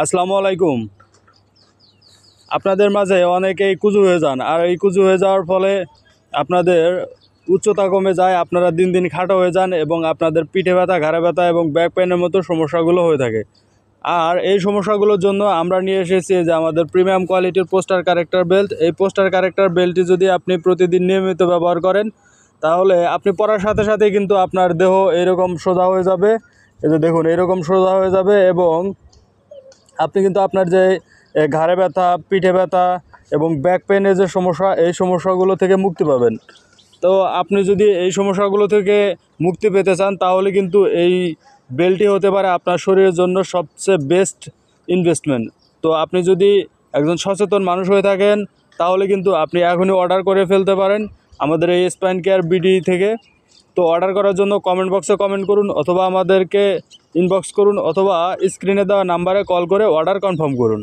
আসসালামু আলাইকুম। আপনাদের মাঝে অনেকেই কুজু হয়ে যান, আর এই কুজু হয়ে যাওয়ার ফলে আপনাদের উচ্চতা কমে যায়, আপনারা দিন দিন খাটো হয়ে যান এবং আপনাদের পিঠে ব্যথা, ঘাড়ে ব্যথা এবং ব্যাক পেনের মতো সমস্যাগুলো হয়ে থাকে। আর এই সমস্যাগুলোর জন্য আমরা নিয়ে এসেছি যে আমাদের প্রিমিয়াম কোয়ালিটির পোস্টার কারেক্টর বেল্ট। এই পোস্টার কারেক্টর বেল্টটি যদি আপনি প্রতিদিন নিয়মিত ব্যবহার করেন, তাহলে আপনি পরার সাথে সাথে কিন্তু আপনার দেহ এরকম সোজা হয়ে যাবে। এই যে দেখুন, এরকম সোজা হয়ে যাবে এবং আপনি কিন্তু আপনার যে ঘাড়ে ব্যথা, পিঠে ব্যথা এবং ব্যাক পেনের যে সমস্যা, এই সমস্যাগুলো থেকে মুক্তি পাবেন। তো আপনি যদি এই সমস্যাগুলো থেকে মুক্তি পেতে চান, তাহলে কিন্তু এই বেল্টটি হতে পারে আপনার শরীরের জন্য সবচেয়ে বেস্ট ইনভেস্টমেন্ট। তো আপনি যদি একজন সচেতন মানুষ হয়ে থাকেন, তাহলে কিন্তু আপনি এখনই অর্ডার করে ফেলতে পারেন আমাদের এই স্পাইন কেয়ার বিডি থেকে। তো অর্ডার করার জন্য কমেন্ট বক্সে কমেন্ট করুন, অথবা আমাদেরকে ইনবক্স করুন, অথবা স্ক্রিনে দেওয়া নাম্বারে কল করে অর্ডার কনফার্ম করুন।